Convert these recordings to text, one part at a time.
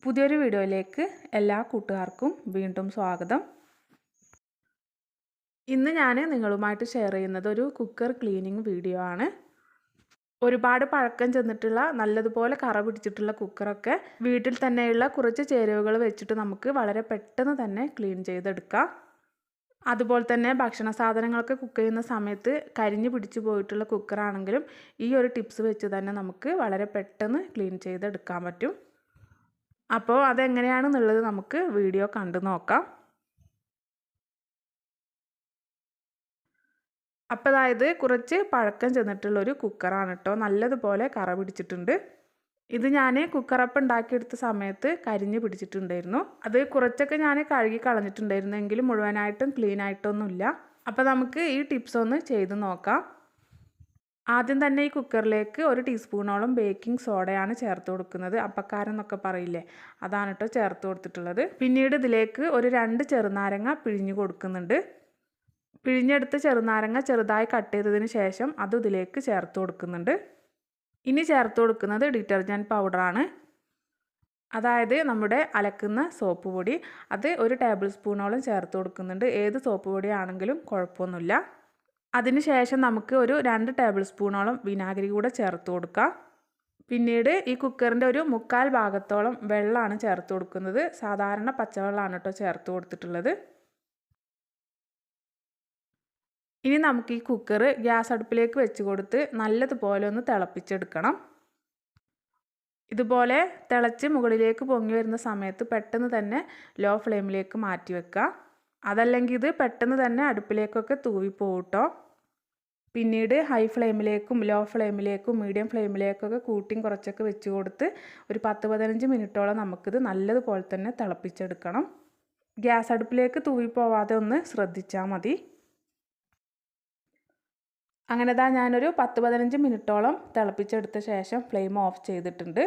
പുതിയൊരു വീഡിയോയിലേക്ക് എല്ലാ കൂട്ടുകാർക്കും വീണ്ടും സ്വാഗതം. ഇന്ന് ഞാൻ നിങ്ങളുമായിട്ട് ഷെയർ ചെയ്യുന്നത് ഒരു കുക്കർ ക്ലീനിങ് വീഡിയോ ആണ്. ഒരുപാട് പഴക്കം ചെന്നിട്ടുള്ള നല്ലതുപോലെ കറ പിടിച്ചിട്ടുള്ള കുക്കറൊക്കെ വീട്ടിൽ തന്നെയുള്ള കുറച്ച് ചേരുവകൾ വെച്ചിട്ട് നമുക്ക് വളരെ പെട്ടെന്ന് തന്നെ ക്ലീൻ ചെയ്തെടുക്കാം. അതുപോലെ തന്നെ ഭക്ഷണ സാധനങ്ങളൊക്കെ കുക്ക് ചെയ്യുന്ന സമയത്ത് കരിഞ്ഞു പിടിച്ചു പോയിട്ടുള്ള കുക്കറാണെങ്കിലും ഈ ഒരു ടിപ്സ് വെച്ച് തന്നെ നമുക്ക് വളരെ പെട്ടെന്ന് ക്ലീൻ ചെയ്തെടുക്കാൻ പറ്റും. അപ്പോൾ അതെങ്ങനെയാണെന്നുള്ളത് നമുക്ക് വീഡിയോ കണ്ടു നോക്കാം. അപ്പോൾ അതായത് കുറച്ച് പഴക്കം ചെന്നിട്ടുള്ളൊരു കുക്കറാണ് കേട്ടോ. നല്ലതുപോലെ കറ പിടിച്ചിട്ടുണ്ട്. ഇത് ഞാൻ കുക്കറപ്പം ഉണ്ടാക്കിയെടുത്ത സമയത്ത് കരിഞ്ഞ് പിടിച്ചിട്ടുണ്ടായിരുന്നു. അത് കുറച്ചൊക്കെ ഞാൻ കഴുകി കളഞ്ഞിട്ടുണ്ടായിരുന്നു, എങ്കിലും മുഴുവനായിട്ടും ക്ലീൻ ആയിട്ടൊന്നുമില്ല. അപ്പോൾ നമുക്ക് ഈ ടിപ്സ് ഒന്ന് ചെയ്ത് നോക്കാം. ആദ്യം തന്നെ ഈ കുക്കറിലേക്ക് 1 ടീസ്പൂണോളം ബേക്കിംഗ് സോഡയാണ് ചേർത്ത് കൊടുക്കുന്നത്. അപ്പക്കാരം എന്നൊക്കെ പറയില്ലേ, അതാണ് കേട്ടോ ചേർത്ത് കൊടുത്തിട്ടുള്ളത്. പിന്നീട് ഇതിലേക്ക് ഒരു 2 ചെറുനാരങ്ങ പിഴിഞ്ഞ് കൊടുക്കുന്നുണ്ട്. പിഴിഞ്ഞെടുത്ത് ചെറുനാരങ്ങ ചെറുതായി കട്ട് ചെയ്തതിന് ശേഷം അത് ഇതിലേക്ക് ചേർത്ത് കൊടുക്കുന്നുണ്ട്. ഇനി ചേർത്ത് കൊടുക്കുന്നത് ഡിറ്റർജൻറ്റ് പൗഡറാണ്. അതായത് നമ്മുടെ അലക്കുന്ന സോപ്പ് പൊടി. അത് 1 ടേബിൾ സ്പൂണോളം ചേർത്ത് കൊടുക്കുന്നുണ്ട്. ഏത് സോപ്പ് പൊടിയാണെങ്കിലും കുഴപ്പമൊന്നുമില്ല. അതിനുശേഷം നമുക്ക് ഒരു 2 ടേബിൾ സ്പൂണോളം വിനാഗിരി കൂടെ ചേർത്ത് കൊടുക്കാം. പിന്നീട് ഈ കുക്കറിൻ്റെ ഒരു 1/4 ഭാഗത്തോളം വെള്ളമാണ് ചേർത്ത് കൊടുക്കുന്നത്. സാധാരണ പച്ചവെള്ളമാണ് കേട്ടോ ചേർത്ത് കൊടുത്തിട്ടുള്ളത്. ഇനി നമുക്ക് ഈ കുക്കർ ഗ്യാസ് അടുപ്പിലേക്ക് വെച്ച് കൊടുത്ത് നല്ലതുപോലെ ഒന്ന് തിളപ്പിച്ചെടുക്കണം. ഇതുപോലെ തിളച്ച് മുകളിലേക്ക് പൊങ്ങി വരുന്ന സമയത്ത് പെട്ടെന്ന് തന്നെ ലോ ഫ്ലെയിമിലേക്ക് മാറ്റി വെക്കുക. അതല്ലെങ്കിൽ ഇത് പെട്ടെന്ന് തന്നെ അടുപ്പിലേക്കൊക്കെ തൂവിപ്പോവും കേട്ടോ. പിന്നീട് ഹൈ ഫ്ലെയിമിലേക്കും ലോ ഫ്ലെയിമിലേക്കും മീഡിയം ഫ്ലെയിമിലേക്കൊക്കെ കൂട്ടിയും കുറച്ചൊക്കെ വെച്ച് കൊടുത്ത് ഒരു 10-15 മിനിറ്റോളം നമുക്കിത് നല്ലതുപോലെ തന്നെ തിളപ്പിച്ചെടുക്കണം. ഗ്യാസ് അടുപ്പിലേക്ക് തൂവിപ്പോവാതെ ഒന്ന് ശ്രദ്ധിച്ചാൽ മതി. അങ്ങനെ ഞാനൊരു 10-15 മിനിറ്റോളം തിളപ്പിച്ചെടുത്ത ശേഷം ഫ്ലെയിം ഓഫ് ചെയ്തിട്ടുണ്ട്.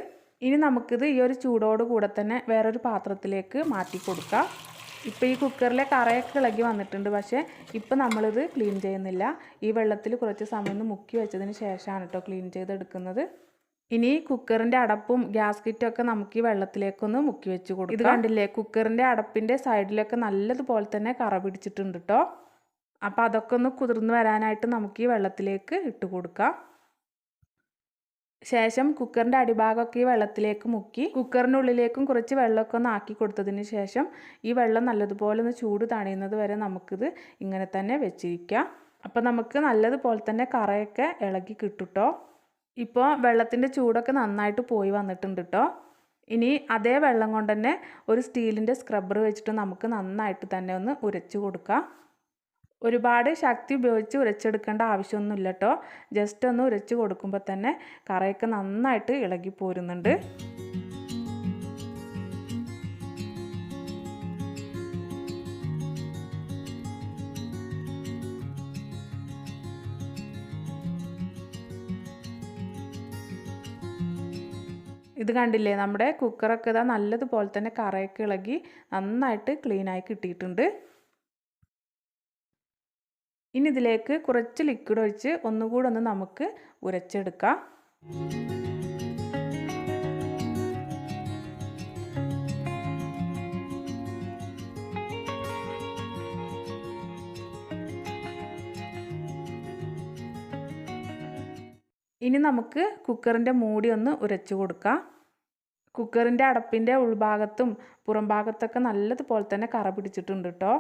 ഇനി നമുക്കിത് ഈ ഒരു ചൂടോട് കൂടെ തന്നെ വേറൊരു പാത്രത്തിലേക്ക് മാറ്റി കൊടുക്കാം. ഇപ്പോൾ ഈ കുക്കറിലെ കറയൊക്കെ ഇളകി വന്നിട്ടുണ്ട്, പക്ഷേ ഇപ്പോൾ നമ്മളിത് ക്ലീൻ ചെയ്യുന്നില്ല. ഈ വെള്ളത്തിൽ കുറച്ച് സമയം ഒന്ന് മുക്കി വെച്ചതിന് ശേഷമാണ് കേട്ടോ ക്ലീൻ ചെയ്തെടുക്കുന്നത്. ഇനി കുക്കറിൻ്റെ അടപ്പും ഗ്യാസ് കിറ്റും ഒക്കെ നമുക്ക് ഈ വെള്ളത്തിലേക്കൊന്ന് മുക്കി വെച്ച് കൊടുക്കാം. ഇത് കണ്ടില്ലേ, കുക്കറിൻ്റെ അടപ്പിൻ്റെ സൈഡിലൊക്കെ നല്ലതുപോലെ തന്നെ കറ പിടിച്ചിട്ടുണ്ട് കേട്ടോ. അപ്പോൾ അതൊക്കെ ഒന്ന് കുതിർന്ന് വരാനായിട്ട് നമുക്ക് ഈ വെള്ളത്തിലേക്ക് ഇട്ട് കൊടുക്കാം. ശേഷം കുക്കറിൻ്റെ അടിഭാഗമൊക്കെ ഈ വെള്ളത്തിലേക്ക് മുക്കി കുക്കറിനുള്ളിലേക്കും കുറച്ച് വെള്ളമൊക്കെ ഒന്ന് ആക്കി കൊടുത്തതിന് ശേഷം ഈ വെള്ളം നല്ലതുപോലെ ഒന്ന് ചൂട് തണിയുന്നത് വരെ നമുക്കിത് ഇങ്ങനെ തന്നെ വെച്ചിരിക്കാം. അപ്പോൾ നമുക്ക് നല്ലതുപോലെ തന്നെ കറയൊക്കെ ഇളകി കിട്ടും കേട്ടോ. ഇപ്പോൾ വെള്ളത്തിൻ്റെ ചൂടൊക്കെ നന്നായിട്ട് പോയി വന്നിട്ടുണ്ട് കേട്ടോ. ഇനി അതേ വെള്ളം കൊണ്ട് തന്നെ ഒരു സ്റ്റീലിൻ്റെ സ്ക്രബ്ബർ വെച്ചിട്ട് നമുക്ക് നന്നായിട്ട് തന്നെ ഒന്ന് ഉരച്ച് കൊടുക്കാം. ഒരുപാട് ശക്തി ഉപയോഗിച്ച് ഉരച്ചെടുക്കേണ്ട ആവശ്യമൊന്നുമില്ല കേട്ടോ. ജസ്റ്റ് ഒന്ന് ഉരച്ച് കൊടുക്കുമ്പോൾ തന്നെ കറയൊക്കെ നന്നായിട്ട് ഇളകി പോരുന്നുണ്ട്. ഇത് കണ്ടില്ലേ, നമ്മുടെ കുക്കറൊക്കെ ഇതാ നല്ലതുപോലെ തന്നെ കറയൊക്കെ ഇളകി നന്നായിട്ട് ക്ലീനായി കിട്ടിയിട്ടുണ്ട്. ഇനി ഇതിലേക്ക് കുറച്ച് ലിക്വിഡ് ഒഴിച്ച് ഒന്നുകൂടെ ഒന്ന് നമുക്ക് ഉരച്ചെടുക്കാം. ഇനി നമുക്ക് കുക്കറിൻ്റെ മൂടി ഒന്ന് ഉരച്ചു കൊടുക്കാം. കുക്കറിൻ്റെ അടപ്പിൻ്റെ ഉൾഭാഗത്തും പുറം ഭാഗത്തൊക്കെ നല്ലതുപോലെ തന്നെ കറ പിടിച്ചിട്ടുണ്ട് കേട്ടോ.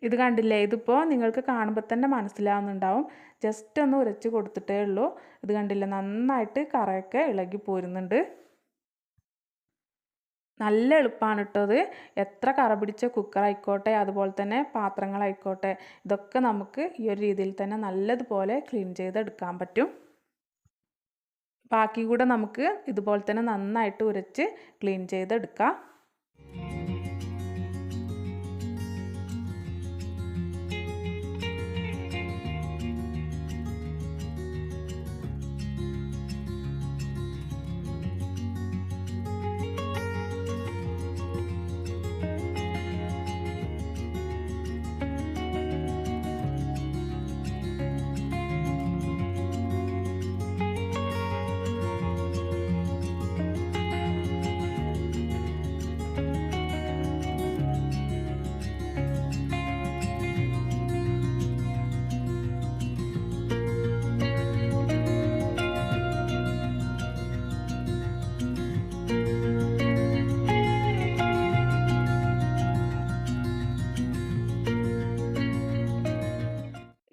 ഇത് കണ്ടില്ലേ, ഇതിപ്പോൾ നിങ്ങൾക്ക് കാണുമ്പോൾ തന്നെ മനസ്സിലാവുന്നുണ്ടാവും. ജസ്റ്റ് ഒന്ന് ഉരച്ച് കൊടുത്തിട്ടേ ഉള്ളൂ. ഇത് കണ്ടില്ലേ, നന്നായിട്ട് കറയൊക്കെ ഇളകി പോരുന്നുണ്ട്. നല്ല എളുപ്പമാണ് കേട്ടോ ഇത്. എത്ര കറ പിടിച്ച കുക്കറായിക്കോട്ടെ, അതുപോലെ തന്നെ പാത്രങ്ങളായിക്കോട്ടെ, ഇതൊക്കെ നമുക്ക് ഈ ഒരു രീതിയിൽ തന്നെ നല്ലതുപോലെ ക്ലീൻ ചെയ്തെടുക്കാൻ പറ്റും. ബാക്കി കൂടെ നമുക്ക് ഇതുപോലെ തന്നെ നന്നായിട്ട് ഉരച്ച് ക്ലീൻ ചെയ്തെടുക്കാം.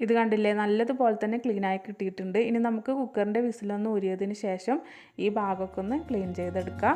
ഇത് കണ്ടില്ലേ, നല്ലതുപോലെ തന്നെ ക്ലീനായി കിട്ടിയിട്ടുണ്ട്. ഇനി നമുക്ക് കുക്കറിൻ്റെ വിസിലൊന്ന് ഊരിയതിന് ശേഷം ഈ ഭാഗമൊക്കെ ഒന്ന് ക്ലീൻ ചെയ്തെടുക്കാം.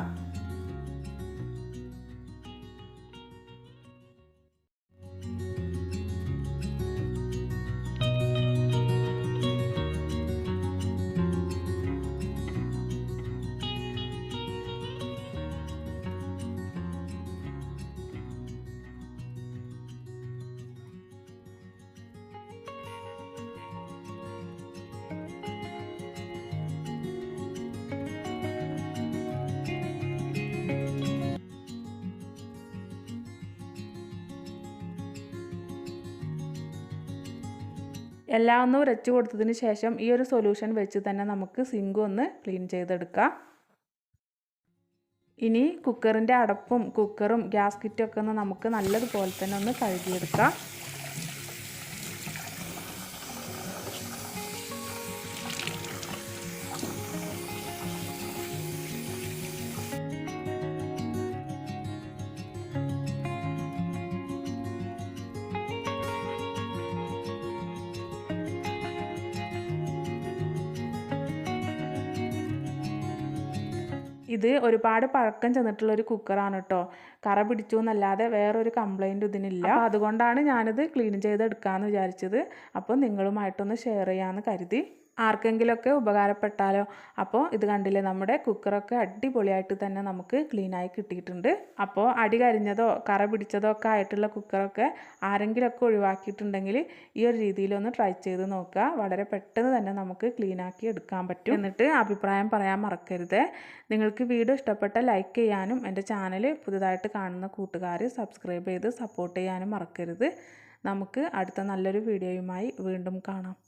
എല്ലാം ഒന്ന് ഉരച്ച് കൊടുത്തതിന് ശേഷം ഈ ഒരു സൊല്യൂഷൻ വെച്ച് തന്നെ നമുക്ക് സിങ്ക് ഒന്ന് ക്ലീൻ ചെയ്തെടുക്കാം. ഇനി കുക്കറിൻ്റെ അടപ്പും കുക്കറും ഗ്യാസ് കിറ്റൊക്കെ ഒന്ന് നമുക്ക് നല്ലതുപോലെ തന്നെ ഒന്ന് കഴുകിയെടുക്കാം. ഇത് ഒരുപാട് പഴക്കം ചെന്നിട്ടുള്ളൊരു കുക്കറാണ് കേട്ടോ. കറ പിടിച്ചു എന്നല്ലാതെ വേറൊരു കംപ്ലൈൻറ്റും ഇതിനില്ല. അപ്പോൾ അതുകൊണ്ടാണ് ഞാനിത് ക്ലീൻ ചെയ്തെടുക്കാമെന്ന് വിചാരിച്ചത്. അപ്പോൾ നിങ്ങളുമായിട്ടൊന്ന് ഷെയർ ചെയ്യാമെന്ന് കരുതി. ആർക്കെങ്കിലുമൊക്കെ ഉപകാരപ്പെട്ടാലോ. അപ്പോൾ ഇത് കണ്ടില്ലേ, നമ്മുടെ കുക്കറൊക്കെ അടിപൊളിയായിട്ട് തന്നെ നമുക്ക് ക്ലീനായി കിട്ടിയിട്ടുണ്ട്. അപ്പോൾ അടി കരിഞ്ഞതോ കറ പിടിച്ചതോ ഒക്കെ ആയിട്ടുള്ള കുക്കറൊക്കെ ആരെങ്കിലുമൊക്കെ ഒഴിവാക്കിയിട്ടുണ്ടെങ്കിൽ ഈ ഒരു രീതിയിലൊന്ന് ട്രൈ ചെയ്ത് നോക്കുക. വളരെ പെട്ടെന്ന് തന്നെ നമുക്ക് ക്ലീനാക്കി എടുക്കാൻ പറ്റും. എന്നിട്ട് അഭിപ്രായം പറയാൻ മറക്കരുത്. നിങ്ങൾക്ക് വീഡിയോ ഇഷ്ടപ്പെട്ട ലൈക്ക് ചെയ്യാനും എൻ്റെ ചാനൽ പുതുതായിട്ട് കാണുന്ന കൂട്ടുകാർ സബ്സ്ക്രൈബ് ചെയ്ത് സപ്പോർട്ട് ചെയ്യാനും മറക്കരുത്. നമുക്ക് അടുത്ത നല്ലൊരു വീഡിയോയുമായി വീണ്ടും കാണാം.